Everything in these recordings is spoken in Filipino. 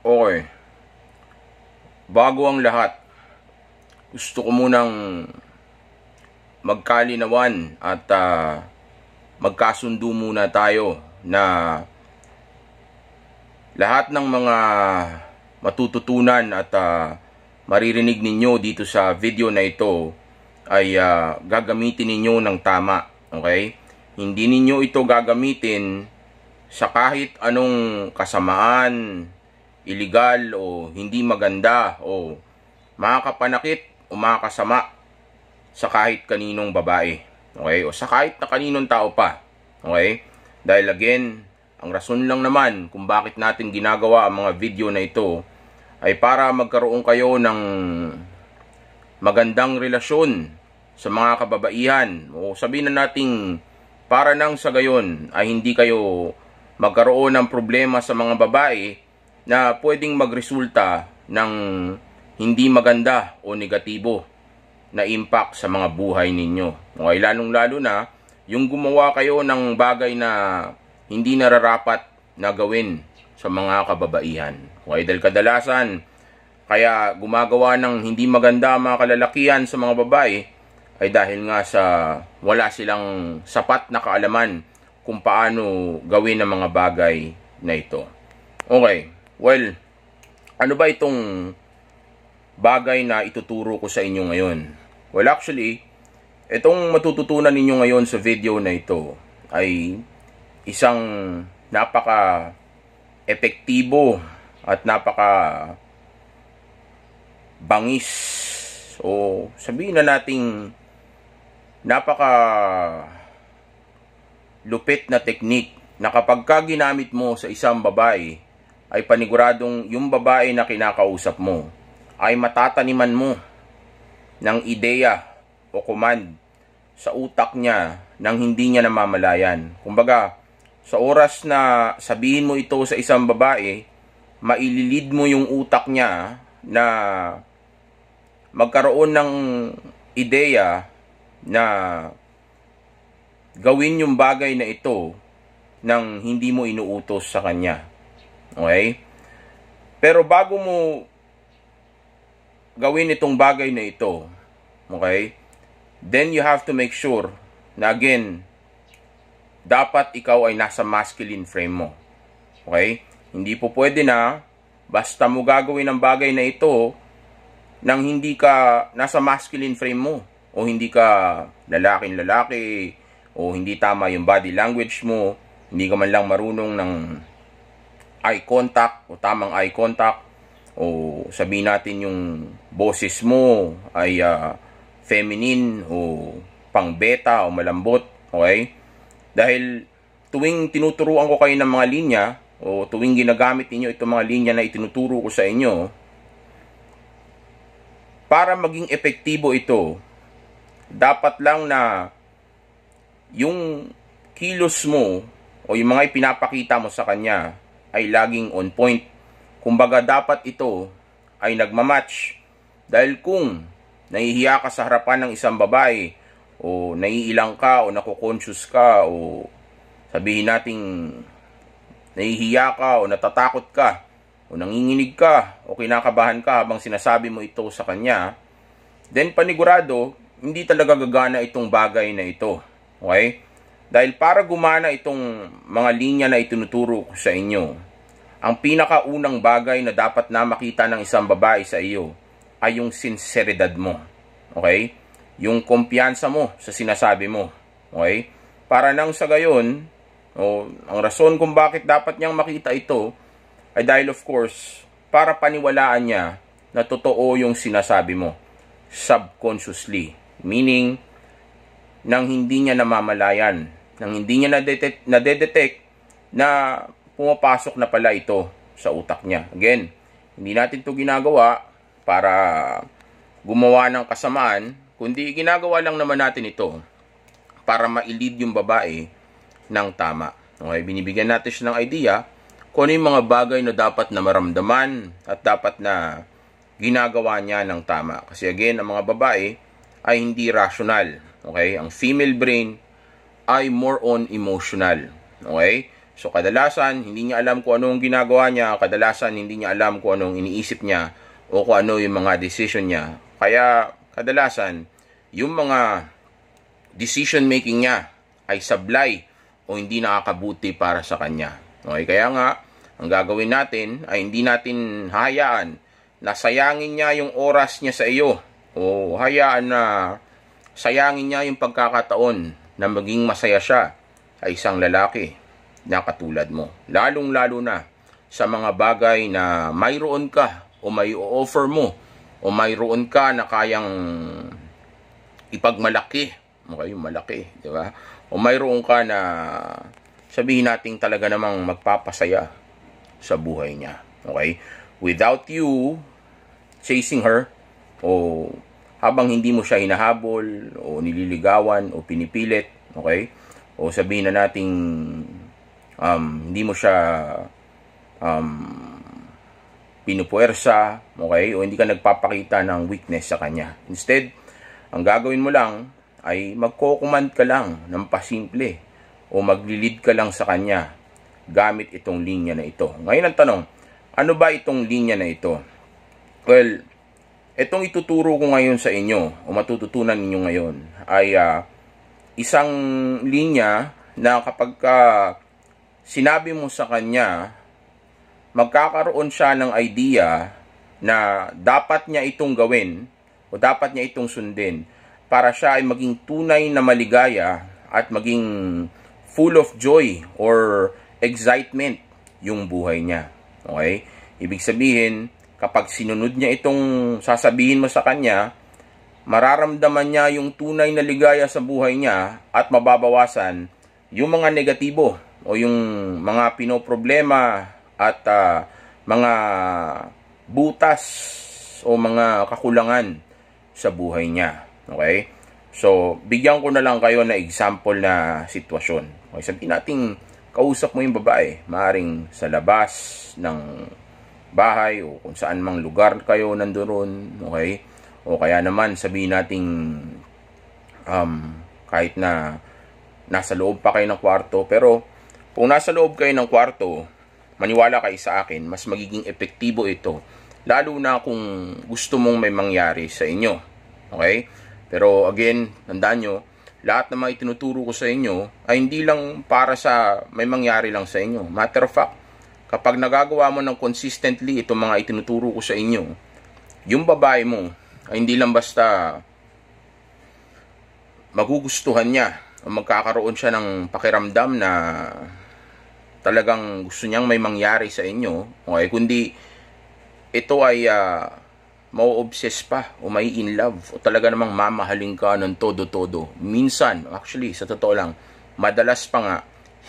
Okay. Bago ang lahat, gusto ko munang magkalinawan at magkasundo muna tayo na lahat ng mga matututunan at maririnig ninyo dito sa video na ito ay gagamitin ninyo ng tama. Okay? Hindi ninyo ito gagamitin sa kahit anong kasamaan, illegal o hindi maganda o makakapanakit o makakasama sa kahit kaninong babae. Okay? O sa kahit na kaninong tao pa. Okay? Dahil again, ang rason lang naman kung bakit natin ginagawa ang mga video na ito ay para magkaroon kayo ng magandang relasyon sa mga kababaihan. O sabihin na nating para nang sa gayon ay hindi kayo magkaroon ng problema sa mga babae na pwedeng magresulta ng hindi maganda o negatibo na impact sa mga buhay ninyo. Okay, lalong-lalo na yung gumawa kayo ng bagay na hindi nararapat na gawin sa mga kababaihan. Okay, dahil kadalasan kaya gumagawa ng hindi maganda ang mga kalalakihan sa mga babae ay dahil nga sa wala silang sapat na kaalaman kung paano gawin ang mga bagay na ito. Okay, well, ano ba itong bagay na ituturo ko sa inyo ngayon? Well, actually, itong matututunan ninyo ngayon sa video na ito ay isang napaka-epektibo at napaka-bangis o sabihin na nating napaka-lupit na teknik na kapag ka ginamit mo sa isang babae ay paniguradong yung babae na kinakausap mo ay matataniman mo ng ideya o command sa utak niya nang hindi niya namamalayan. Kumbaga, sa oras na sabihin mo ito sa isang babae, maililid mo yung utak niya na magkaroon ng ideya na gawin yung bagay na ito nang hindi mo inuutos sa kanya. Okay? Pero bago mo gawin itong bagay na ito, okay, then you have to make sure na again, dapat ikaw ay nasa masculine frame mo. Okay? Hindi po pwede na basta mo gagawin ang bagay na ito nang hindi ka nasa masculine frame mo o hindi ka lalaking lalaki o hindi tama yung body language mo, hindi ka man lang marunong ng eye contact o tamang eye contact o sabihin natin yung boses mo ay feminine o pang beta o malambot. Okay? Dahil tuwing tinuturuan ko kayo ng mga linya o tuwing ginagamit ninyo itong mga linya na itinuturo ko sa inyo, para maging epektibo ito, dapat lang na yung kilos mo o yung mga ipinapakita mo sa kanya ay laging on point. Kumbaga dapat ito ay nagmamatch. Dahil kung nahihiya ka sa harapan ng isang babae o naiilang ka o nako-conscious ka o sabihin nating nahihiya ka o natatakot ka o nanginginig ka o kinakabahan ka habang sinasabi mo ito sa kanya, then panigurado, hindi talaga gagana itong bagay na ito. Okay? Dahil para gumana itong mga linya na itinuturo ko sa inyo, ang pinakaunang bagay na dapat na makita ng isang babae sa iyo ay yung sinseridad mo. Okay? Yung kumpiyansa mo sa sinasabi mo. Okay? Para nang sa gayon, ang rason kung bakit dapat niyang makita ito ay dahil of course, para paniwalaan niya na totoo yung sinasabi mo subconsciously. Meaning, nang hindi niya namamalayan, nang hindi niya nadedetect na pumapasok na pala ito sa utak niya. Again, hindi natin ito ginagawa para gumawa ng kasamaan, kundi ginagawa lang naman natin ito para ma-lead yung babae ng tama. Okay? Binibigyan natin siya ng idea kung ano yung mga bagay na dapat na maramdaman at dapat na ginagawa niya ng tama. Kasi again, ang mga babae ay hindi rational. Okay? Ang female brain ay more on emotional. Okay? So kadalasan, hindi niya alam kung anong ginagawa niya, kadalasan hindi niya alam kung anong iniisip niya o kung ano yung mga decision niya. Kaya kadalasan, yung mga decision making niya ay sablay o hindi nakakabuti para sa kanya. Okay, kaya nga, ang gagawin natin ay hindi natin hayaan na sayangin niya yung oras niya sa iyo o hayaan na sayangin niya yung pagkakataon na maging masaya siya ay isang lalaki na katulad mo. Lalong-lalo na sa mga bagay na mayroon ka o may offer mo o mayroon ka na kayang ipagmalaki. Okay, malaki, di ba? O mayroon ka na sabihin natin talaga namang magpapasaya sa buhay niya. Okay? Without you chasing her o habang hindi mo siya hinahabol o nililigawan o pinipilit, okay? O sabihin na nating hindi mo siya pinupuwersa, okay? O hindi ka nagpapakita ng weakness sa kanya. Instead, ang gagawin mo lang ay magko-command ka lang ng pasimple o maglilid ka lang sa kanya gamit itong linya na ito. Ngayon ang tanong, ano ba itong linya na ito? Well, itong ituturo ko ngayon sa inyo o matututunan ninyo ngayon ay isang linya na kapag sinabi mo sa kanya, magkakaroon siya ng idea na dapat niya itong gawin o dapat niya itong sundin para siya ay maging tunay na maligaya at maging full of joy or excitement yung buhay niya. Okay? Ibig sabihin, kapag sinunod niya itong sasabihin mo sa kanya, mararamdaman niya yung tunay na ligaya sa buhay niya at mababawasan yung mga negatibo o yung mga pinoproblema at mga butas o mga kakulangan sa buhay niya. Okay? So, bigyan ko na lang kayo na example na sitwasyon. Okay? Sabihin natin, kausap mo yung babae, maaring sa labas ng bahay o kung saan mang lugar kayo nandoon, okay? O kaya naman sabihin nating kahit na nasa loob pa kayo ng kwarto, pero kung nasa loob kayo ng kwarto, maniwala kayo sa akin, mas magiging epektibo ito, lalo na kung gusto mong may mangyari sa inyo, okay? Pero again, tandaan nyo, lahat ng mga itinuturo ko sa inyo ay hindi lang para sa may mangyari lang sa inyo. Matter of fact, kapag nagagawa mo ng consistently itong mga itinuturo ko sa inyo, yung babae mo ay hindi lang basta magugustuhan niya o magkakaroon siya ng pakiramdam na talagang gusto niyang may mangyari sa inyo, okay, kundi ito ay mau-obsess pa o may in love o talaga namang mamahalin ka ng todo-todo. Minsan, actually, sa totoo lang, madalas pa nga,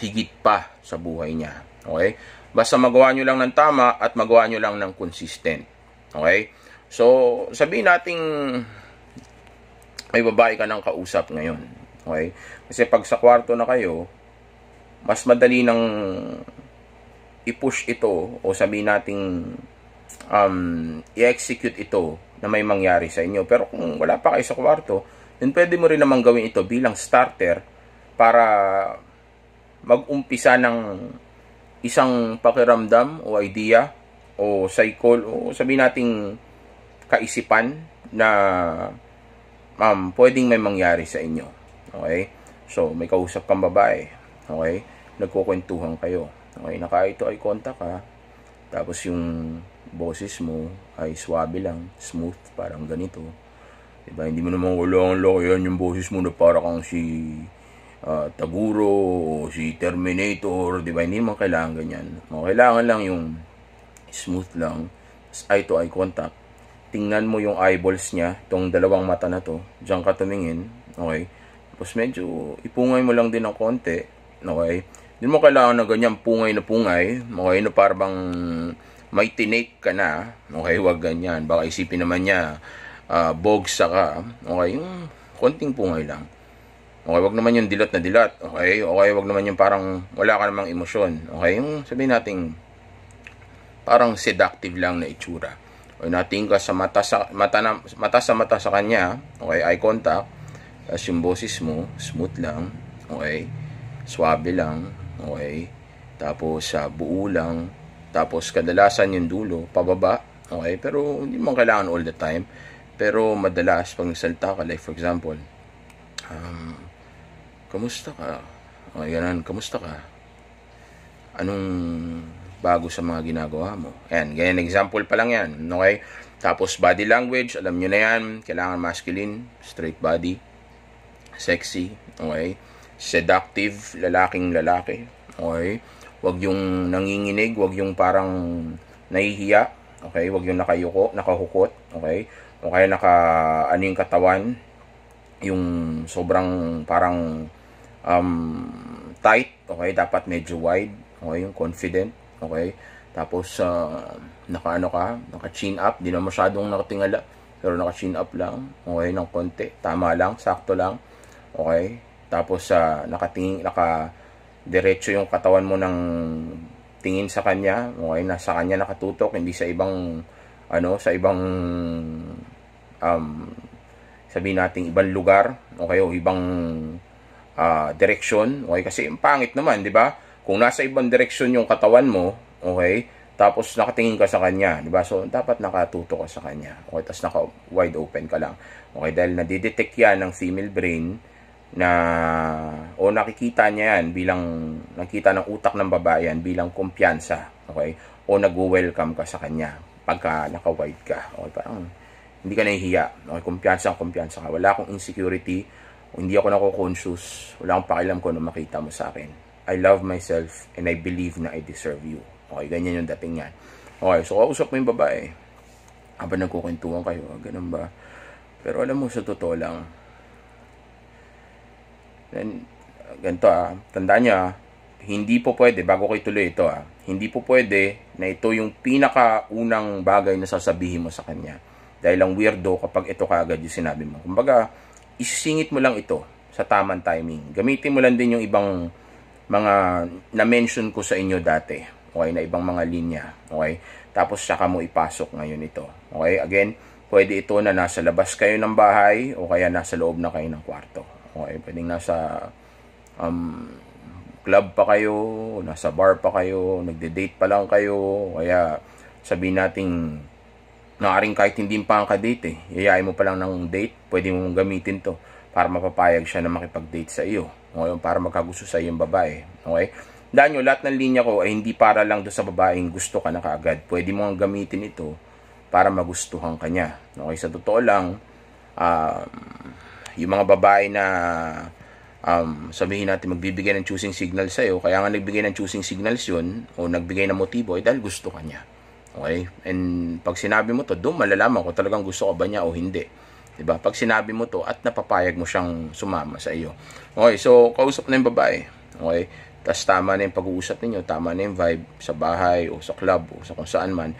higit pa sa buhay niya. Okay? Basta magawa nyo lang ng tama at magawa nyo lang ng consistent. Okay? So, sabihin nating may babae ka ng kausap ngayon. Okay? Kasi pag sa kwarto na kayo, mas madali nang i-push ito o sabihin nating i-execute ito na may mangyari sa inyo. Pero kung wala pa kayo sa kwarto, then pwede mo rin namang gawin ito bilang starter para mag-umpisa ng isang pakiramdam o idea o cycle o sabihin nating kaisipan na pwedeng may mangyari sa inyo. Okay? So, may kausap kang babae. Okay? Nagkukwentuhan kayo. Okay? Naka-eye to eye contact ha. Tapos yung boses mo ay swabe lang, smooth, parang ganito. Diba? Hindi mo naman kailangan yung boses mo na para kang si Taguro o si Terminator. Diba? Hindi naman kailangan ganyan. Kailangan lang yung smooth lang. Eye to eye contact. Tingnan mo yung eyeballs niya, itong dalawang mata na to. Diyan ka tumingin. Okay? Tapos medyo ipungay mo lang din ng konti. Okay? Hindi mo kailangan na ganyan pungay na pungay. Okay? Na parang may tinake ka na, okay, wag ganyan. Baka isipin naman niya, bogsa ka, okay, yung konting pungay lang. Okay, wag naman yung dilat na dilat, okay, wag naman yung parang wala ka namang emosyon, okay, yung sabihin natin, parang seductive lang na itsura. Okay, nating ka sa mata sa kanya, okay, eye contact, tapos yung boses mo, smooth lang, okay, swabe lang, okay, tapos buo lang, tapos kadalasan yung dulo pababa, okay, pero hindi mo kailangan all the time, pero madalas pag nagsalita ka, like for example, kamusta ka, okay, ganun, kamusta ka, anong bago sa mga ginagawa mo, yan, ganyan, example pa lang yan, okay. Tapos body language, alam nyo na yan, kailangan masculine, straight body, sexy, okay, seductive, lalaking lalaki, okay, wag yung nanginginig, wag yung parang nahihiya, okay, wag yung nakayuko, nakahukot, okay, o kaya ano yung katawan, yung sobrang parang tight, okay, dapat medyo wide, okay, yung confident, okay, tapos naka-ano ka, naka-chin up, di na masyadong nakatingala, pero naka-chin up lang, okay, ng konti, tama lang, sakto lang, okay, tapos nakatingin, diretso yung katawan mo ng tingin sa kanya, okay, nasa kanya nakatutok, hindi sa ibang sa ibang sabihin nating ibang lugar, okay, o ibang direksyon, okay, kasi ang pangit naman, di ba? Kung nasa ibang direksyon yung katawan mo, okay, tapos nakatingin ka sa kanya, di ba? So dapat nakatutok ka sa kanya, okay, tapos naka wide open ka lang, okay, dahil nadidetect yan ng female brain na o nakikita niya yan bilang nakita ng utak ng babae yan bilang kumpiyansa, okay, o nag-welcome ka sa kanya pagka naka-wide ka, okay, parang hindi ka nahihiya, okay, kumpiyansa ka, wala akong insecurity, hindi ako nako-conscious, wala akong pakialam ko na makita mo sa akin, I love myself and I believe na I deserve you, okay, ganyan yung dating yan, okay, so kausap mo yung babae habang nagkukwentuhan kayo, ganun ba, pero alam mo sa totoo lang, then, ganito tandaan nyo hindi po pwede, bago ko ituloy ito hindi po pwede na ito yung pinakaunang bagay na sasabihin mo sa kanya. Dahil ang weirdo kapag ito kaagad yung sinabi mo. Kumbaga, isisingit mo lang ito sa tamang timing. Gamitin mo lang din yung ibang mga na-mention ko sa inyo dati. Okay, na ibang mga linya. Okay, tapos saka mo ipasok ngayon ito. Okay, again, pwede ito na nasa labas kayo ng bahay o kaya nasa loob na kayo ng kwarto. Okay, pwedeng nasa club pa kayo, nasa bar pa kayo, nagde-date pa lang kayo, kaya sabihin nating naaring kahit hindi pa ang ka-date yayain mo pa lang ng date, pwede mong gamitin to para mapapayag siya na makipag-date sa iyo. Okay, para magkagusto sa iyo yung babae. Okay? Dahil nyo, lahat ng linya ko ay hindi para lang doon sa babaeng gusto ka na kaagad. Pwede mong gamitin ito para magustuhan ka niya. Okay, sa totoo lang, yung mga babae na sabihin natin magbibigay ng choosing signals sa'yo, kaya nga nagbigay ng choosing signals yun o nagbigay ng motibo dahil gusto ka niya, okay, and pag sinabi mo to, doon malalaman kung talagang gusto ka ba niya o hindi, diba? Pag sinabi mo to at napapayag mo siyang sumama sa iyo, okay, so kausap na yung babae, okay, tas tama na yung pag-uusap ninyo, tama na yung vibe sa bahay o sa club o sa kung saan man.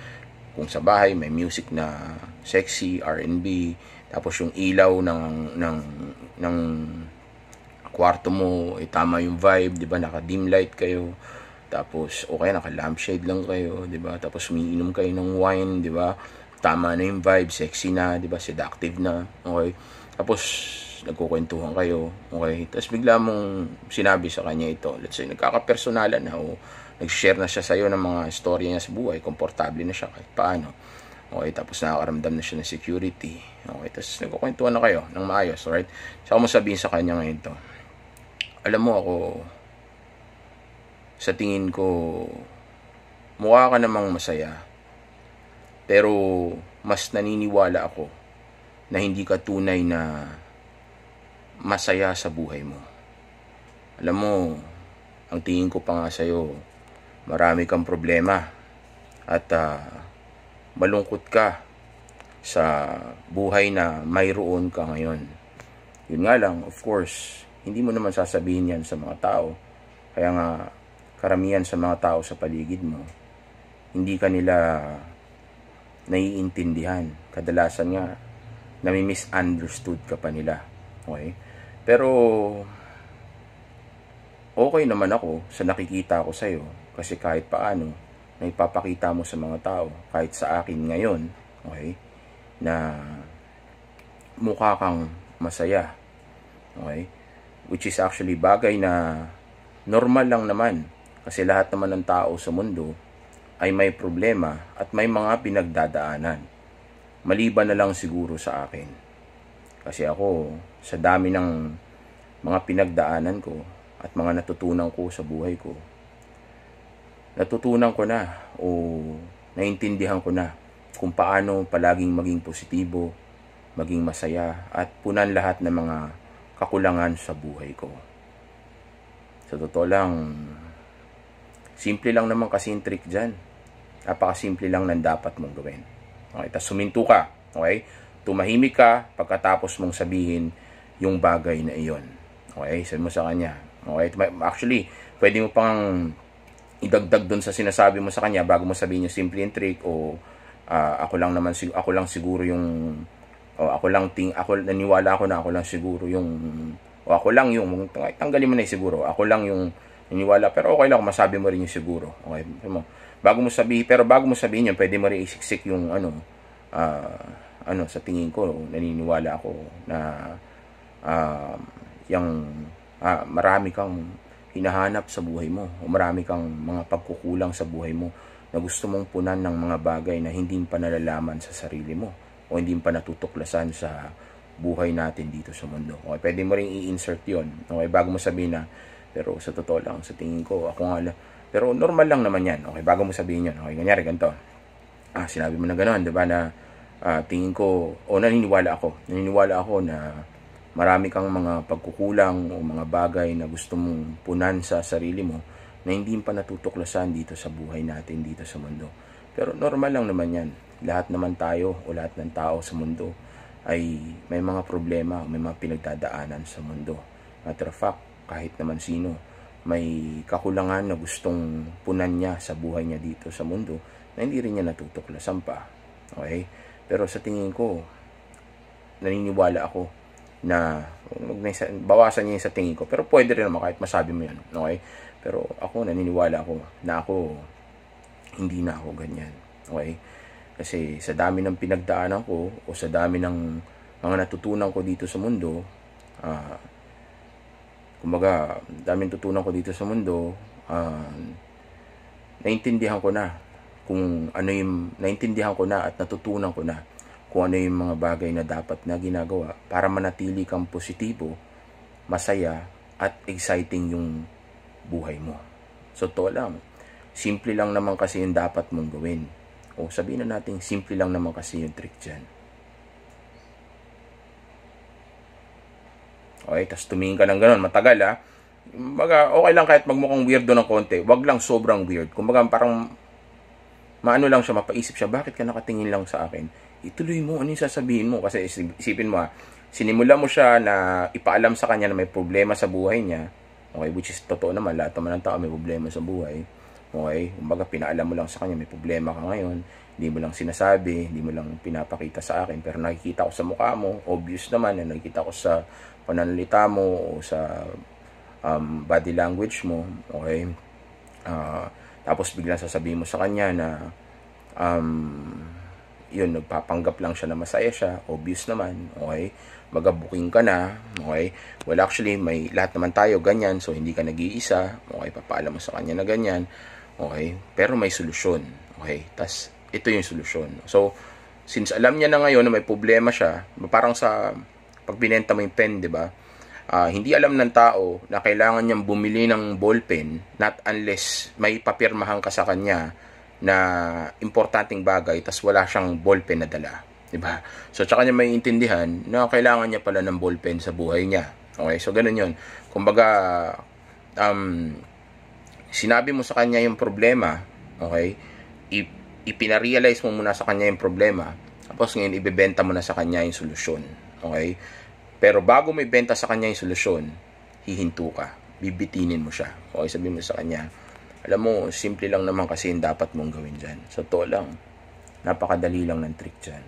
Kung sa bahay may music na sexy, R&B, tapos yung ilaw ng kwarto mo, tama yung vibe, di ba? Naka-dim light kayo. Tapos, okay, naka-lampshade lang kayo, di ba? Tapos, umiinom kayo ng wine, di ba? Tama na yung vibe, sexy na, di ba? Seductive na, okay? Tapos, nagkukwentuhan kayo, okay? Tapos, bigla mong sinabi sa kanya ito. Let's say, nagkakapersonalan na o nag-share na siya sa'yo ng mga storya niya sa buhay, komportable na siya kahit paano. Okay, tapos nakakaramdam na siya ng security. Okay, tapos nagkukwentuhan na kayo ng maayos, alright? So, ako masabihin sa kanya ngayon to. Alam mo ako, sa tingin ko, mukha ka namang masaya. Pero, mas naniniwala ako na hindi ka tunay na masaya sa buhay mo. Alam mo, ang tingin ko pa nga sa'yo, marami kang problema. At, malungkot ka sa buhay na mayroon ka ngayon. Yun nga lang, of course, hindi mo naman sasabihin yan sa mga tao. Kaya nga, karamihan sa mga tao sa paligid mo, hindi ka nila naiintindihan. Kadalasan nga, nami-misunderstood ka pa nila. Okay? Pero, okay naman ako sa nakikita ko sa'yo. Kasi kahit paano, na ipapakita mo sa mga tao, kahit sa akin ngayon, okay, na mukha kang masaya. Okay? Which is actually bagay na normal lang naman Kasi lahat naman ng tao sa mundo ay may problema at may mga pinagdadaanan. Maliban na lang siguro sa akin. Kasi ako, sa dami ng mga pinagdaanan ko at mga natutunan ko sa buhay ko, natutunan ko na o naintindihan ko na kung paano palaging maging positibo, maging masaya, at punan lahat ng mga kakulangan sa buhay ko. Sa totoo lang, simple lang naman kasi yung trick dyan. Napakasimple lang ng dapat mong gawin. Okay, tapos suminto ka. Okay? Tumahimik ka pagkatapos mong sabihin yung bagay na iyon. Okay? Sabi mo sa kanya. Okay? Actually, pwede mo pang idagdag dun sa sinasabi mo sa kanya bago mo sabihin yung simple yung trick, o ako lang siguro yung, o ako naniwala ako na ako lang siguro yung, o ako lang yung, tanggalin mo na yung siguro, ako lang yung naniwala, pero okay lang kung masabi mo rin yung siguro. Okay? Bago mo sabihin yun, pwede mo rin isiksik yung sa tingin ko, naniniwala ako na marami kang hinahanap sa buhay mo, o marami kang mga pagkukulang sa buhay mo na gusto mong punan ng mga bagay na hindi pa nalalaman sa sarili mo o hindi pa natutuklasan sa buhay natin dito sa mundo. Okay, pwede mo rin i-insert yun. Okay, bago mo sabihin na, pero sa totoo lang, sa tingin ko, ako nga lang, pero normal lang naman yan. Okay, bago mo sabihin yun. Okay, ganyari, ganito. Sinabi mo na gano'n, diba, na tingin ko, o naniniwala ako na marami kang mga pagkukulang o mga bagay na gusto mong punan sa sarili mo na hindi pa natutuklasan dito sa buhay natin dito sa mundo. Pero normal lang naman yan. Lahat naman tayo o lahat ng tao sa mundo ay may mga problema, may mga pinagdadaanan sa mundo. Matter of fact, kahit naman sino, may kakulangan na gustong punan niya sa buhay niya dito sa mundo na hindi rin niya natutuklasan pa. Okay? Pero sa tingin ko, naniniwala ako na bawasan niya sa tingin ko, pero pwede rin naman kahit masabi mo yan. Okay? Pero ako, naniniwala ako na ako hindi na ako ganyan. Okay? Kasi sa dami ng pinagdaanan ko o sa dami ng mga natutunan ko dito sa mundo, kumbaga, daming tutunan ko dito sa mundo, naintindihan ko na at natutunan ko na kung ano yung mga bagay na dapat na ginagawa para manatili kang positibo, masaya, at exciting yung buhay mo. So, to lang. Simple lang naman kasi yung dapat mong gawin. O sabihin na natin, simple lang naman kasi yung trick dyan. Okay, tapos tumingin ka ng ganun, matagal Kumbaga, okay lang kahit magmukhang weirdo ng konti. Wag lang sobrang weird. Kumbaga, parang maano lang siya, mapaisip siya, bakit ka nakatingin lang sa akin? Ituloy mo, ano yung sasabihin mo? Kasi isipin mo sinimula mo siya na ipaalam sa kanya na may problema sa buhay niya. Okay, which is totoo naman, lahat naman ng tao may problema sa buhay. Okay, kumbaga pinaalam mo lang sa kanya may problema ka ngayon, hindi mo lang sinasabi, hindi mo lang pinapakita sa akin, pero nakikita ko sa mukha mo, obvious naman, nakikita ko sa pananalita mo o sa body language mo. Okay, tapos biglang sasabihin mo sa kanya na yun, nagpapanggap lang siya na masaya siya, obvious naman. Okay, magabuking ka na. Okay, well actually may lahat naman tayo ganyan, so hindi ka nag-iisa. Okay, papaalam mo sa kanya na ganyan. Okay, pero may solusyon. Okay, tas ito yung solusyon. So since alam niya na ngayon na may problema siya, parang sa pag binenta mo yung pen, di ba? Hindi alam ng tao na kailangan niyang bumili ng ballpen, not unless may papirmahan ka sa kanya na importanteng bagay, tas wala siyang ballpen na dala, di ba? So tsaka niya may intindihan na kailangan niya pala ng ballpen sa buhay niya. Okay, so ganun yun. Kumbaga, sinabi mo sa kanya yung problema, okay? Ipinarealize mo muna sa kanya yung problema, tapos ngayon ibebenta mo na sa kanya yung solusyon. Okay? Pero bago mo ibenta sa kanya yung solusyon, hihinto ka, bibitinin mo siya. Okay, sabihin mo sa kanya, alam mo, simple lang naman kasi yung dapat mong gawin dyan. So, to lang. Napakadali lang ng trick dyan.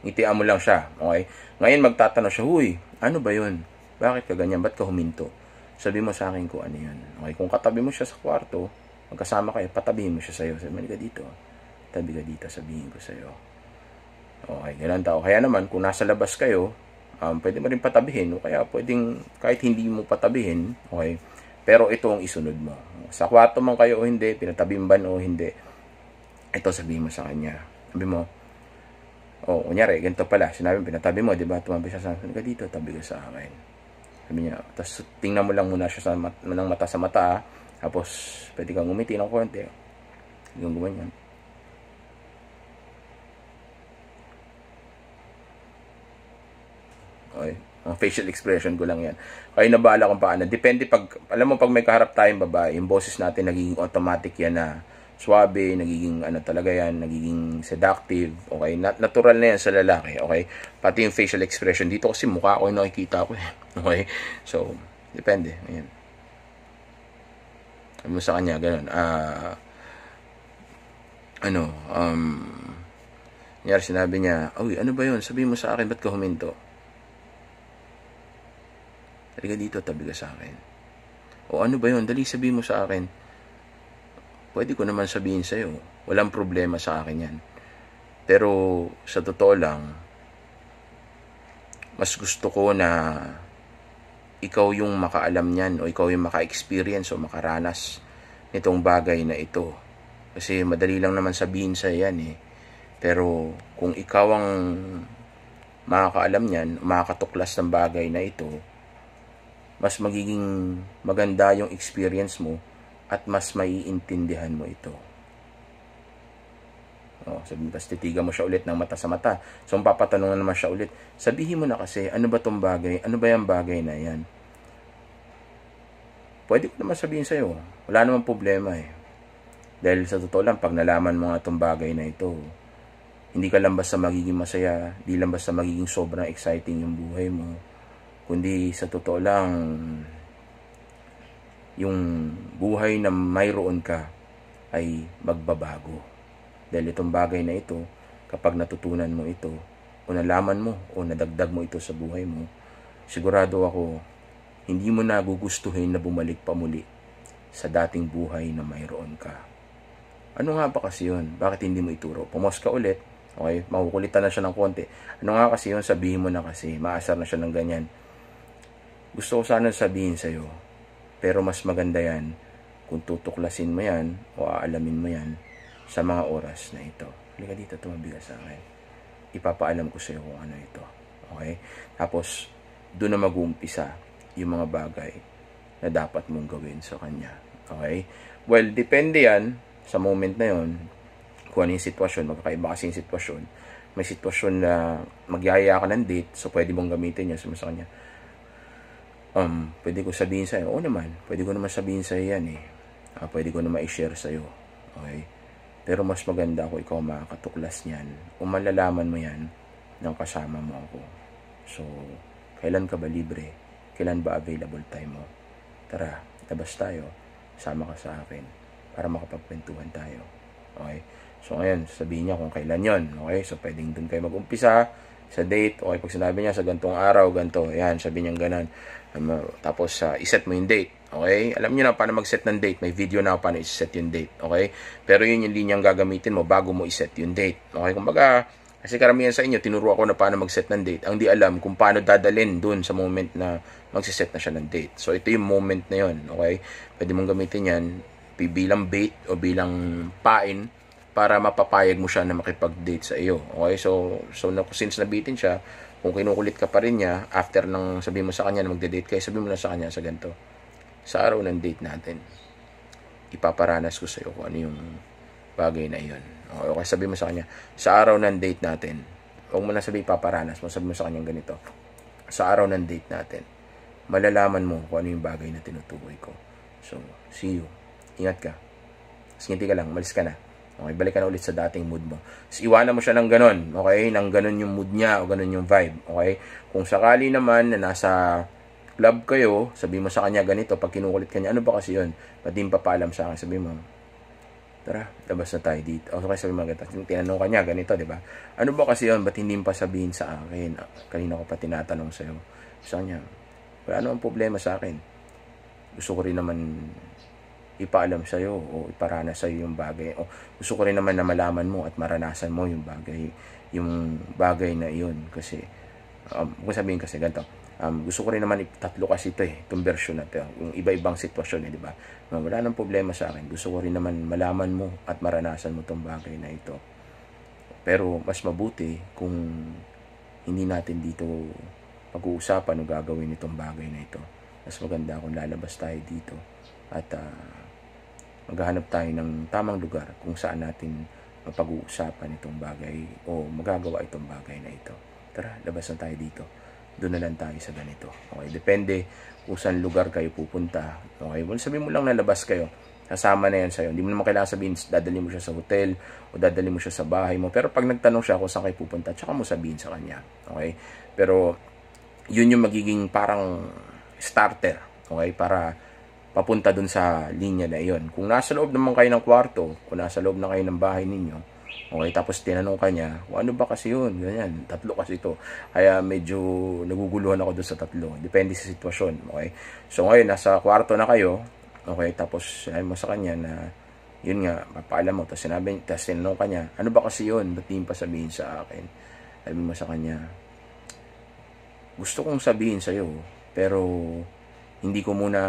Ngitian mo lang siya. Okay? Ngayon, magtatanong siya, huy, ano ba yun? Bakit ka ganyan? Ba't ka huminto? Sabi mo sa akin kung ano yun. Okay? Kung katabi mo siya sa kwarto, magkasama kayo, patabihin mo siya sa'yo. Sabi ka dito. Tabi ka dito, sabihin ko sa'yo. Okay, ganun tao. Kaya naman, kung nasa labas kayo, pwede mo rin patabihin o kaya pwedeng kahit hindi mo patabihin, okay? Pero ito ang isunod mo. Sa kwarto man kayo o hindi, pinatabi man o hindi, ito sabihin mo sa kanya. Sabi mo, kunyari, ganito pala, sinabi mo, pinatabi mo, di ba? Tumabi siya sa akin, ka dito, tabi ka sa akin. Sabi niya, tapos tingnan mo lang muna siya ng mata sa mata, tapos pwede kang umiti ng konti. Yung gumanyan. Okay. Ang facial expression ko lang yan. Kayo na bahala kung paano. Depende alam mo, pag may kaharap tayong babae, yung boses natin nagiging automatic yan na suabe, nagiging talaga yan, nagiging seductive, okay? Natural na yan sa lalaki, okay? Pati yung facial expression. Dito kasi mukha ko yung nakikita ko, okay? So, depende. Ayan. Sabi mo sa kanya, ganun. Sinabi niya, uy, ano ba yun? Sabi mo sa akin, ba't ka huminto? Halika dito, tabi ka sa akin. O ano ba yun? Dali, sabihin mo sa akin. Pwede ko naman sabihin sa'yo. Walang problema sa akin yan. Pero, sa totoo lang, mas gusto ko na ikaw yung makaalam niyan o ikaw yung maka-experience o makaranas nitong bagay na ito. Kasi madali lang naman sabihin sa'yo yan eh. Pero, kung ikaw ang makakaalam niyan, makakatuklas ng bagay na ito, mas magiging maganda yung experience mo at mas maiintindihan mo ito. Tapos titigan mo siya ulit ng mata sa mata. So, papatanungan naman siya ulit. Sabihin mo na kasi, ano ba tong bagay? Ano ba yung bagay na yan? Pwede ko naman sabihin sa'yo. Wala namang problema eh. Dahil sa totoo lang, pag nalaman mo nga tong bagay na ito, hindi ka lang basta magiging masaya, hindi lang basta magiging sobrang exciting yung buhay mo, kundi sa totoo lang, yung buhay na mayroon ka ay magbabago. Dahil itong bagay na ito, kapag natutunan mo ito, o nalaman mo, o nadagdag mo ito sa buhay mo, sigurado ako, hindi mo na gugustuhin na bumalik pa muli sa dating buhay na mayroon ka. Ano nga ba kasi yun? Bakit hindi mo ituro? Pumos ka ulit, okay? Makukulitan na siya ng konti. Ano nga kasi yun? Sabihin mo na kasi, maasar na siya ng ganyan. Gusto ko sana sabihin sa'yo, pero mas maganda yan kung tutuklasin mo yan o aalamin mo yan sa mga oras na ito. Halika dito, tumabi ka sa akin. Ipapaalam ko sa'yo kung ano ito. Okay? Tapos, doon na mag-uumpisa yung mga bagay na dapat mong gawin sa kanya. Okay? Well, depende yan sa moment na yon kung ano yung sitwasyon. Magkakaiba kasi yung sitwasyon. May sitwasyon na magyaya ka ng date, so pwede mong gamitin yan sa kanya. Pwede ko sabihin sa'yo, oo naman, pwede ko naman sabihin sa'yo yan eh. Pwede ko naman i-share sa'yo. Okay? Pero mas maganda ako ikaw makakatuklas niyan o malalaman mo yan ng kasama mo ako. So, kailan ka ba libre? Kailan ba available time mo? Tara, labas tayo. Sama ka sa akin para makapagkwentuhan tayo. Okay? So, ngayon, sabihin niya kung kailan yon. Okay? So, pwedeng dun kayo mag-umpisa sa date. Okay? Pag sinabi niya sa gantong araw, ganto. Yan, sabi niya ganon. Tapos, iset mo yung date. Okay? Alam niyo na paano mag-set ng date. May video na paano i-set yung date. Okay? Pero yun yung linyang gagamitin mo bago mo i-set yung date. Okay? Kumbaga, kasi karamihan sa inyo, tinuro ako na paano mag-set ng date. Ang di alam kung paano dadalhin dun sa moment na mag-set na siya ng date. So, ito yung moment na yun. Okay? Pwede mong gamitin yan bilang bait o bilang pain para mapapayag mo siya na makipag-date sa iyo. Okay? So since nabitin siya, kung kinukulit ka pa rin niya, after nang sabihin mo sa kanya na magde-date kayo, sabihin mo na sa kanya sa ganito. Sa araw ng date natin, ipaparanas ko sa iyo kung ano yung bagay na iyon. Okay, sabihin mo sa kanya, sa araw ng date natin, huwag mo na sabihin paparanas mo, sabihin mo sa kanya ganito. Sa araw ng date natin, malalaman mo kung ano yung bagay na tinutukoy ko. So, see you. Ingat ka. Singinti ka lang, malis ka na. Okay, balik ka na ulit sa dating mood mo. So, iwanan mo siya ng ganun. Okay, ng ganun yung mood niya o ganun yung vibe. Okay, kung sakali naman na nasa club kayo, sabihin mo sa kanya ganito, pag kinukulit ka niya, ano ba kasi yun? Ba't di papaalam sa akin? Sabihin mo, tara, labas na tayo dito. Okay, sabihin mo ganito. Tinanong ka niya, ganito, di ba? Ano ba kasi yun? Ba't hindi pa sabihin sa akin? Kanina ko pa tinatanong sa'yo. Sa kanya, wala namang problema sa akin. Gusto ko rin naman ipaalam sa'yo o iparanas sa'yo yung bagay. O gusto ko rin naman na malaman mo at maranasan mo yung bagay na yun. Kasi kung sabihin kasi ganito, gusto ko rin naman tatlo kasi ito itong version na ito, yung iba-ibang sitwasyon di ba? Wala nang problema sa akin. Gusto ko rin naman malaman mo at maranasan mo itong bagay na ito. Pero mas mabuti kung hindi natin dito pag-uusapan o gagawin itong bagay na ito. Mas maganda kung lalabas tayo dito at maghahanap tayo ng tamang lugar kung saan natin mapag-uusapan itong bagay o magagawa itong bagay na ito. Tara, labas na tayo dito. Doon na lang tayo sa ganito. Okay, depende kung saan lugar kayo pupunta. Okay, well, sabihin mo lang na labas kayo. Kasama na yan sa'yo. Hindi mo naman kailangan sabihin, dadali mo siya sa hotel o dadali mo siya sa bahay mo. Pero pag nagtanong siya kung saan kayo pupunta, tsaka mo sabihin sa kanya. Okay? Pero, yun yung magiging parang starter. Okay? Para papunta dun sa linya na yun. Kung nasa loob naman kayo ng kwarto, kung nasa loob na kayo ng bahay ninyo, okay, tapos tinanong ka niya, ano ba kasi yun? Ganyan, tatlo kasi ito. Kaya medyo naguguluhan ako dun sa tatlo. Depende sa sitwasyon. Okay? So ngayon, nasa kwarto na kayo. Okay, tapos sinabi mo sa kanya na yun nga, papaalam mo. Tapos tinanong ka niya, ano ba kasi yun? Ba't di pa sabihin sa akin? Sabi mo sa kanya, gusto kong sabihin sa'yo, pero hindi ko muna,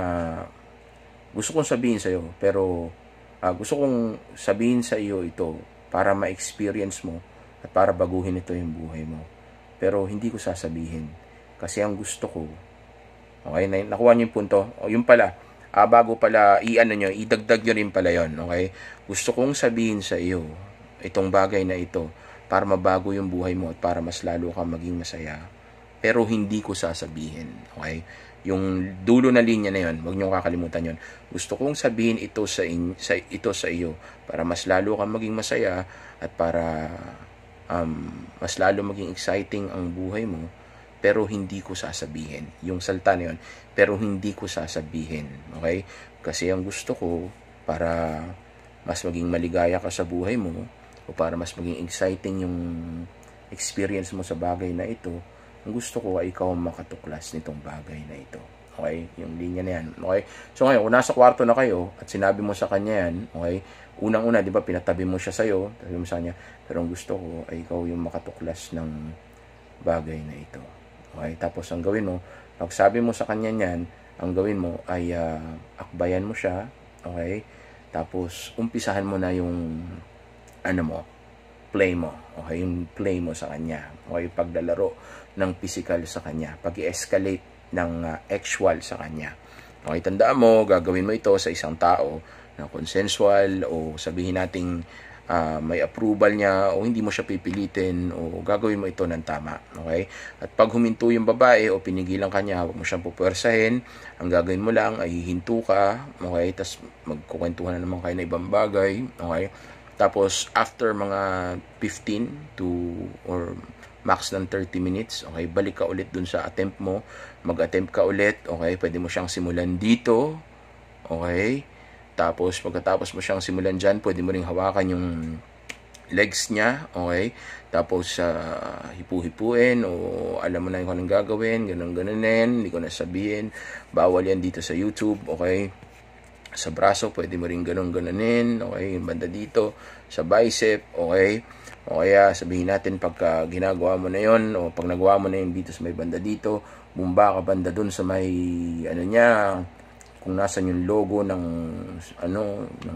gusto kong sabihin sa'yo, pero gusto kong sabihin sa iyo ito para ma-experience mo at para baguhin ito yung buhay mo. Pero hindi ko sasabihin kasi ang gusto ko, okay, nakuha niyo yung punto. O yung pala, bago pala idagdag nyo rin pala yon, okay? Gusto kong sabihin sa iyo itong bagay na ito para mabago yung buhay mo at para mas lalo kang maging masaya. Pero hindi ko sasabihin, okay? Yung dulo na linya na yon, huwag niyo kakalimutan yon. Gusto kong sabihin ito sa iyo para mas lalo kang maging masaya at para mas lalo maging exciting ang buhay mo, pero hindi ko sasabihin. Yung salta na yun, pero hindi ko sasabihin. Okay? Kasi ang gusto ko, para mas maging maligaya ka sa buhay mo, o para mas maging exciting yung experience mo sa bagay na ito, ang gusto ko ay ikaw makatuklas nitong bagay na ito. Okay? Yung linya na yan. Okay? So ngayon, kung nasa kwarto na kayo, at sinabi mo sa kanya yan, okay? Unang-una, di ba, pinatabi mo siya sa'yo, tabi mo sa kanya, pero ang gusto ko ay ikaw yung makatuklas ng bagay na ito. Okay? Tapos ang gawin mo, pag sabi mo sa kanya niyan, ang gawin mo ay akbayan mo siya, okay? Tapos umpisahan mo na yung play mo, okay? Yung play mo sa kanya, okay? Paglalaro ng physical sa kanya, pag-i-escalate ng actual sa kanya. Okay, tandaan mo, gagawin mo ito sa isang tao na consensual o sabihin nating may approval niya o hindi mo siya pipilitin o gagawin mo ito ng tama. Okay? At pag huminto yung babae o pinigilan ka niya, huwag mo siyang pupwersahin. Ang gagawin mo lang ay hihinto ka. Okay? Tapos magkukwentuhan na naman kayo na ibang bagay. Okay? Tapos after mga 15 to or max ng 30 minutes, okay, balik ka ulit dun sa attempt mo. Mag-attempt ka ulit. Okay? Pwede mo siyang simulan dito. Okay? Tapos, pagkatapos mo siyang simulan dyan, pwede mo ring hawakan yung legs niya, okay? Tapos, hipu-hipuin o alam mo na yung anong gagawin, ganun-ganunin, hindi ko na sabihin. Bawal yan dito sa YouTube, okay? Sa braso, pwede mo ring ganun-ganunin, okay? Yung banda dito, sa bicep, okay? O kaya, sabihin natin, pagka ginagawa mo na yon o pag nagawa mo na yun dito sa may banda dito, bumba ka banda dun sa may, niya, kung nasan yung logo ng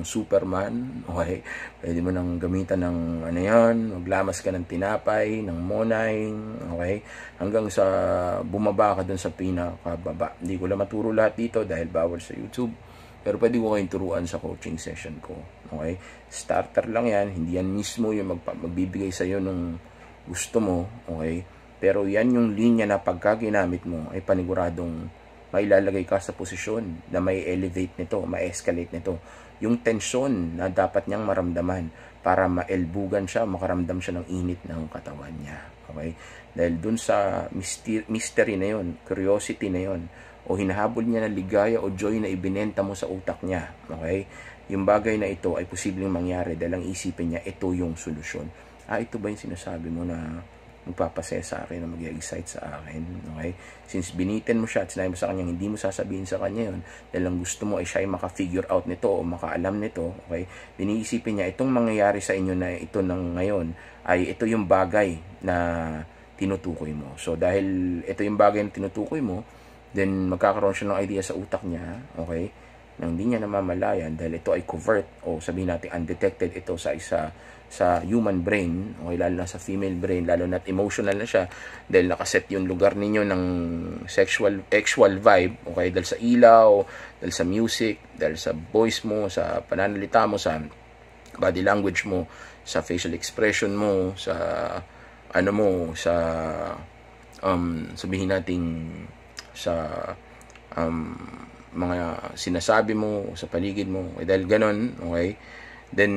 Superman, okay, pwede mo nang gamitan ng maglamas ka ng tinapay, ng monay, okay, hanggang sa bumaba ka dun sa pinakababa. Hindi ko lang maturo lahat dito dahil bawal sa YouTube, pero pwede ko kayong turuan sa coaching session ko, okay. Starter lang yan, hindi yan mismo yung magbibigay sa iyo ng gusto mo, okay, pero yan yung linya na pagka ginamit mo ay paniguradong may ilalagay ka sa posisyon na may elevate nito, ma-escalate nito. Yung tensyon na dapat niyang maramdaman para maelbugan siya, makaramdam siya ng init ng katawan niya. Okay? Dahil dun sa mystery na yon, curiosity na yon, o hinahabol niya na ligaya o joy na ibinenta mo sa utak niya. Okay? Yung bagay na ito ay posibleng mangyari dahil ang isipin niya, ito yung solusyon. Ito ba yung sinasabi mo na magpapasaya sa akin, na mag-excite sa akin, okay? Since binitin mo siya at sinabi mo sa kanya, hindi mo sasabihin sa kanya yun, dahil ang gusto mo ay siya ay maka-figure out nito o makaalam nito, okay? Biniisipin niya, itong mangyayari sa inyo na ito ng ngayon, ay ito yung bagay na tinutukoy mo. So, dahil ito yung bagay na tinutukoy mo, then magkakaroon siya ng idea sa utak niya, okay, nang hindi niya namamalayan dahil ito ay covert o sabihin natin undetected ito sa human brain, okay, lalo na sa female brain, lalo na emotional na siya dahil nakaset yung lugar ninyo ng sexual vibe, okay, dahil sa ilaw, dahil sa music, dahil sa voice mo, sa pananalita mo, sa body language mo, sa facial expression mo, sa ano mo, sa sabihin nating sa mga sinasabi mo sa paligid mo, okay, dahil ganon, okay, then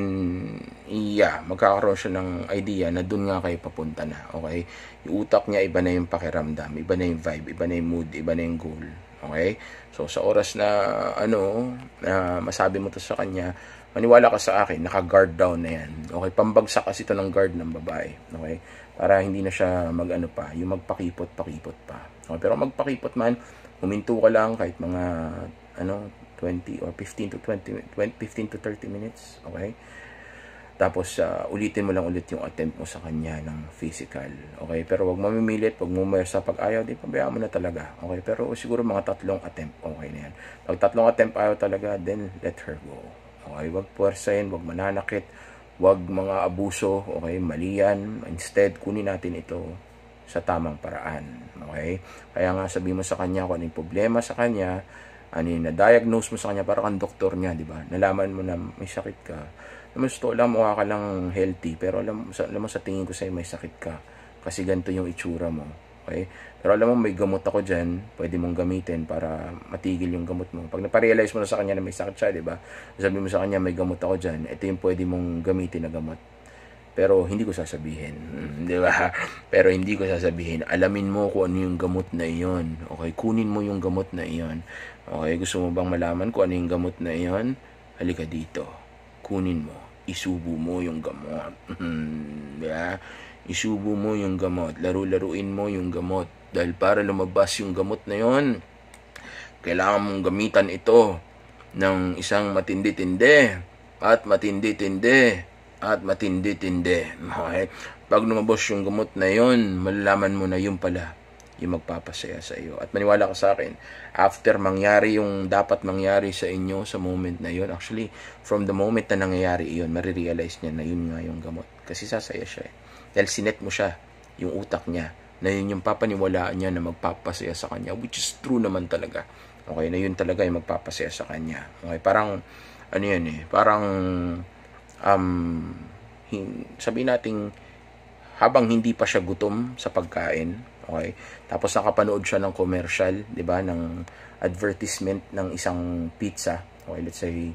yeah, magkakaroon siya ng idea na dun nga kayo papunta na, okay. Yung utak niya, iba na yung pakiramdam, iba na yung vibe, iba na yung mood, iba na yung goal, okay. So sa oras na masabi mo to sa kanya, maniwala ka sa akin, naka-guard down na yan, okay. Pambagsak kasi ito ng guard ng babae, okay, para hindi na siya yung magpakipot-pakipot pa, okay. Pero magpakipot man, huminto ka lang kahit mga 20 or 15 to 30 minutes, okay? Tapos ulitin mo lang ulit yung attempt mo sa kanya ng physical, okay? Pero wag mamimilit, wag mo sa pag-ayaw, di pabayaan mo na talaga, okay? Pero siguro mga 3 attempt, okay na yan. Pag 3 attempt ayaw talaga, then let her go, okay? Wag puwersahin, wag mananakit, wag mga abuso, okay? Mali yan. Instead, kunin natin ito sa tamang paraan, okay? Kaya nga sabihin mo sa kanya kung ano yung problema sa kanya, ano yung na-diagnose mo sa kanya, para kang doktor niya, di ba? Nalaman mo na may sakit ka. Naman gusto, alam mo, mukha ka lang healthy, pero alam mo sa tingin ko sa'yo may sakit ka. Kasi ganito yung itsura mo, okay? Pero alam mo, may gamot ako dyan, pwede mong gamitin para matigil yung gamot mo. Pag naparealize mo na sa kanya na may sakit siya, di ba? Sabi mo sa kanya, may gamot ako dyan, ito yung pwede mong gamitin na gamot. Pero hindi ko sasabihin, di ba? Pero hindi ko sasabihin. Alamin mo kung ano yung gamot na iyon. Okay, kunin mo yung gamot na iyon. Okay, gusto mo bang malaman kung ano yung gamot na iyon? Halika dito. Kunin mo. Isubo mo yung gamot. Di ba? Isubo mo yung gamot. Laro-laruin mo yung gamot. Dahil para lumabas yung gamot na iyon, kailangan mong gamitan ito ng isang matindi-tindi at matindi-tindi at matindi-tindi. Okay? Pag lumabas yung gamot na yon, malalaman mo na yun pala yung magpapasaya sa iyo. At maniwala ka sa akin, after mangyari yung dapat mangyari sa inyo sa moment na yun, actually, from the moment na nangyayari yun, marirealize niya na yun nga yung gamot. Kasi sasaya siya. Dahil sinet mo siya, yung utak niya, na yun yung papaniwalaan niya na magpapasaya sa kanya, which is true naman talaga. Okay, na yun talaga yung magpapasaya sa kanya. Okay, parang, ano yan parang, sabihin nating habang hindi pa siya gutom sa pagkain, okay, tapos nakapanood siya ng commercial, di ba, ng advertisement ng isang pizza, okay, let's say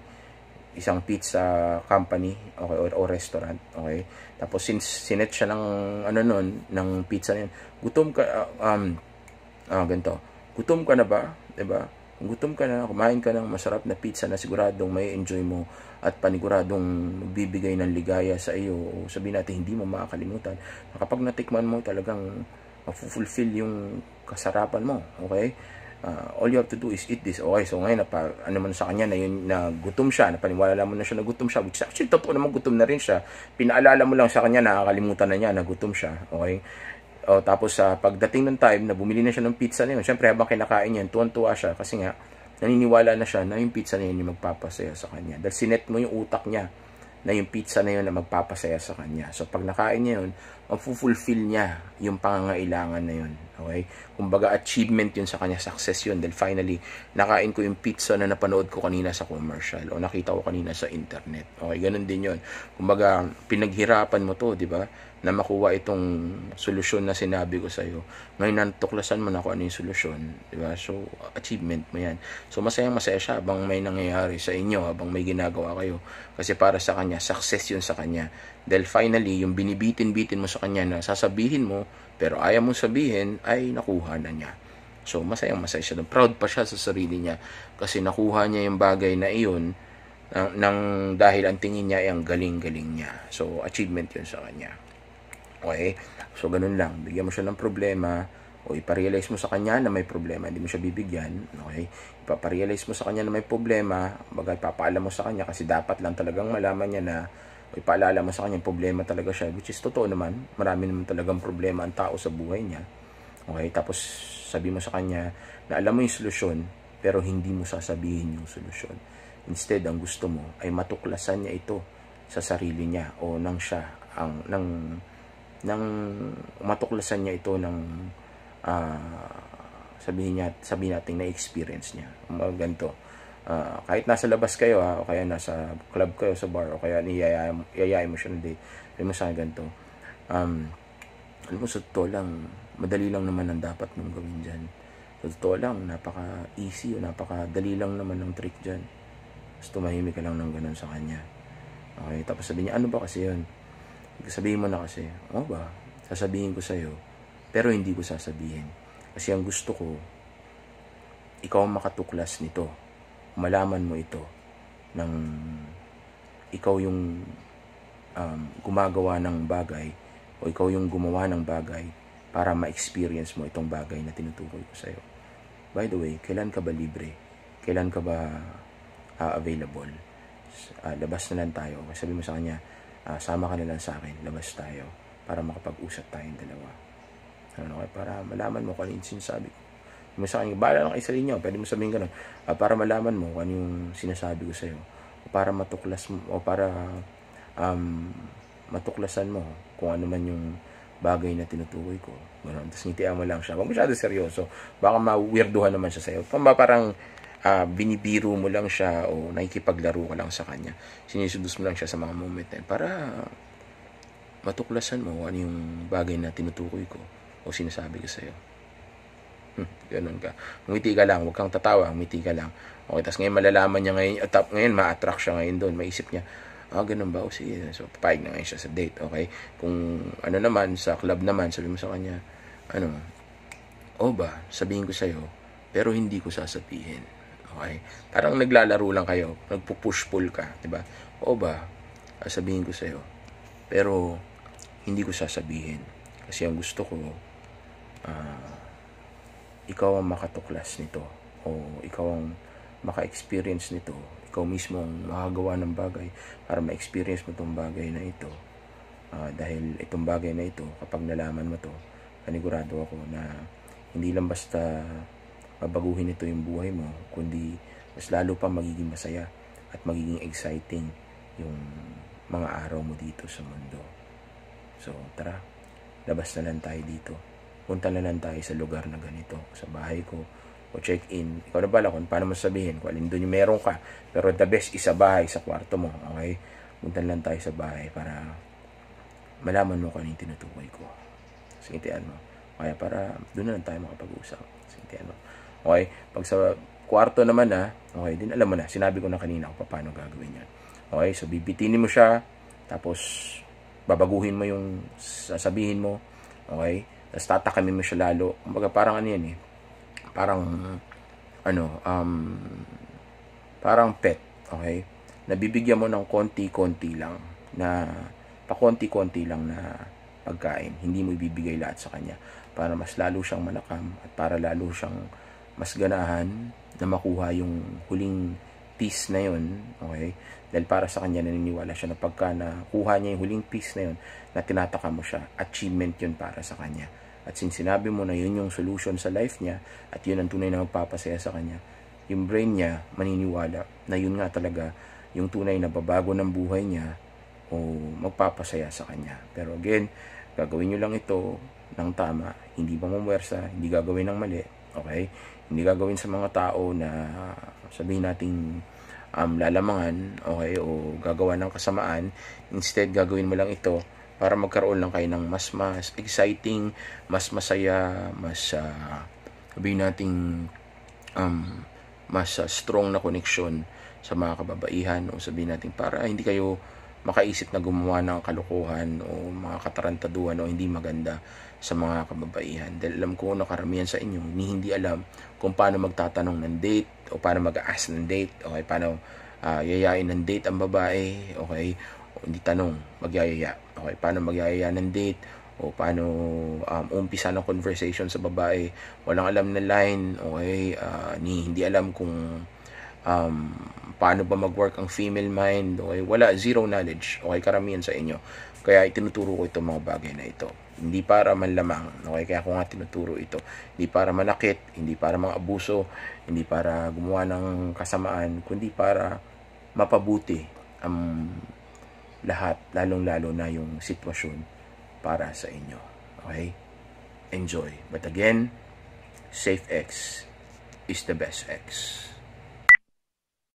isang pizza company, okay, o restaurant, okay, tapos since sinet siya ng ng pizza na yun, gutom ka, ganito, gutom ka na ba, di ba? Kung gutom ka na, kumain ka ng masarap na pizza na siguradong may enjoy mo at paniguradong magbibigay ng ligaya sa iyo, o sabihin natin hindi mo makakalimutan, na kapag natikman mo talagang mafulfill yung kasarapan mo, okay? All you have to do is eat this, okay? So ngayon, ano man sa kanya na yun, na gutom siya, napaniwala mo na siya na gutom siya, which actually totoo naman gutom na rin siya, pinaalala mo lang sa kanya, nakakalimutan na niya na gutom siya, okay? O, tapos pagdating ng time na bumili na siya ng pizza na yun, syempre habang kinakain niya, tuwan-tuwa siya kasi nga naniniwala na siya na yung pizza na yun yung magpapasaya sa kanya. Dahil sinet mo yung utak niya na yung pizza na yun na magpapasaya sa kanya. So pag nakain niya yun, mag-fulfill niya yung pangangailangan na yun. Okay? Kumbaga achievement yun sa kanya, success yun. Dahil finally, nakain ko yung pizza na napanood ko kanina sa commercial o nakita ko kanina sa internet. Okay, ganun din yun. Kumbaga, pinaghirapan mo to, di ba? Na makuha itong solusyon na sinabi ko sa iyo. Ngayon natuklasan mo na kung ano yung solusyon, di ba? So achievement mo 'yan. So masaya siya habang may nangyayari sa inyo, habang may ginagawa kayo. Kasi para sa kanya, success 'yun sa kanya. Dahil finally, yung binibitin-bitin mo sa kanya na sasabihin mo, pero ayaw mong sabihin, ay nakuha na niya. So masaya siya. Proud pa siya sa sarili niya kasi nakuha niya yung bagay na iyon dahil ang tingin niya ay ang galing-galing niya. So achievement 'yun sa kanya. Okay? So, ganun lang. Bigyan mo siya ng problema o iparealize mo sa kanya na may problema. Hindi mo siya bibigyan. Okay? Ipaparealize mo sa kanya na may problema. Bagay, papaalam mo sa kanya kasi dapat lang talagang malaman niya na o ipaalala mo sa kanya problema talaga siya, which is totoo naman, marami naman talagang problema ang tao sa buhay niya. Okay, tapos sabi mo sa kanya na alam mo yung solusyon, pero hindi mo sasabihin yung solusyon. Instead, ang gusto mo ay matuklasan niya ito sa sarili niya o nang siya nang matuklasan niya ito ng sabihin natin na experience niya. Ganito. Kahit nasa labas kayo o kaya nasa club kayo sa bar o kaya iyayain mo siya ng date, sabi mo sa ganito, alam mo, sa totoo lang, madali lang naman ang dapat mong gawin dyan. Sa totoo lang, napaka-easy o napaka-dali lang naman ng trick dyan. Tapos tumahimik ka lang ng ganun sa kanya. Okay, tapos sabi niya, ano ba kasi yun? Sabihin mo na kasi, ba? Sasabihin ko sa'yo, pero hindi ko sasabihin. Kasi ang gusto ko, ikaw ang makatuklas nito. Malaman mo ito ng ikaw yung gumagawa ng bagay o ikaw yung gumawa ng bagay para ma-experience mo itong bagay na tinutukoy ko sa'yo. By the way, kailan ka ba libre? Kailan ka ba available? Labas na lang tayo. Sabi mo sa kanya, sama ka na lang sa akin, labas tayo para makapag-usap tayong dalawa. Para malaman mo kung ano yung sinasabi ko. Mo sa kanya, bahala lang kayo sa inyo, pwede mo sabihin ganun, para malaman mo kung ano yung sinasabi ko sa'yo, o para matuklas mo, o para matuklasan mo kung ano man yung bagay na tinutukoy ko. Ganun. Tapos ngitian mo lang siya, huwag masyado seryoso, baka ma-weirduhan naman siya sa'yo. Parang binibiro mo lang siya o nakikipaglaro ka lang sa kanya, sinisudos mo lang siya sa mga moment na para matuklasan mo ano yung bagay na tinutukoy ko o sinasabi ko sa'yo. Ganun ka. Ngumiti ka lang, huwag kang tatawa, ngumiti ka lang. Okay, tapos ngayon malalaman niya ngayon ma-attract siya ngayon doon, maisip niya, ganun ba? O sige, so papayag na ngayon siya sa date, okay? Kung ano naman, sa club naman, sabi mo sa kanya, sabihin ko sa'yo, pero hindi ko sasabihin. Okay? Parang naglalaro lang kayo, nagpo-push-pull ka, di ba? Sabihin ko sa'yo, pero hindi ko sasabihin. Kasi ang gusto ko, ikaw ang makatuklas nito o ikaw ang maka-experience nito, ikaw mismo ang makagawa ng bagay para ma-experience mo itong bagay na ito. Dahil itong bagay na ito, kapag nalaman mo to, panigurado ako na hindi lang basta babaguhin ito yung buhay mo, kundi mas lalo pa magiging masaya at magiging exciting yung mga araw mo dito sa mundo. So tara, labas na lang tayo dito. Punta na lang tayo sa lugar na ganito, sa bahay ko, o check-in. Ikaw na bala kung paano mo sabihin, kung alin doon yung meron ka. Pero the best is sa bahay, sa kwarto mo. Okay? Punta na lang tayo sa bahay para malaman mo kung ano yung tinutukoy ko. Singintian mo. Kaya para doon na lang tayo makapag-usap. Singintian mo. Okay? Pag sa kwarto naman okay, din alam mo na, sinabi ko na kanina kung paano gagawin yan. Okay? So bibitinin mo siya, tapos babaguhin mo yung sasabihin mo. Okay? Tapos tatakamin mo siya lalo. Kumbaga parang ano yan parang pet. Okay? Nabibigyan mo ng konti-konti lang na pakonti-konti lang na pagkain. Hindi mo ibibigay lahat sa kanya para mas lalo siyang manakam at para lalo siyang mas ganahan na makuha yung huling piece na yun. Okay? Dahil para sa kanya naniniwala siya na pagka nakuha niya yung huling piece na yun na tinataka mo siya, achievement yun para sa kanya. At since sinabi mo na yun yung solution sa life niya at yun ang tunay na magpapasaya sa kanya, yung brain niya maniniwala na yun nga talaga yung tunay na babago ng buhay niya o magpapasaya sa kanya. Pero again, gagawin nyo lang ito ng tama, hindi mamumwersa, hindi gagawin ng mali, okay? Hindi gagawin sa mga tao na sabihin nating lalamangan, okay, o gagawa ng kasamaan. Instead, gagawin mo lang ito para magkaroon lang kayo ng mas exciting, mas masaya, mas sabihin nating mas strong na connection sa mga kababaihan, o sabihin natin para hindi kayo makaisip na gumawa ng kalokohan o mga katarantaduhan o hindi maganda sa mga kababaihan. Dahil alam ko na karamihan sa inyo hindi alam kung paano magtatanong ng date o paano mag-ask ng date, okay, paano yayain ng date ang babae, okay, o hindi tanong, magyayaya, okay, paano magyayaya ng date o paano umpisa ng conversation sa babae, walang alam na line, okay, hindi alam kung paano ba mag-work ang female mind, okay? Wala, zero knowledge, okay, karamihan sa inyo. Kaya itinuturo ko itong mga bagay na ito. Hindi para manlamang, okay? Kaya ako nga tinuturo ito. Hindi para manakit, hindi para mga abuso, hindi para gumawa ng kasamaan, kundi para mapabuti ang lahat, lalong-lalo na yung sitwasyon para sa inyo. Okay? Enjoy. But again, safe X is the best X.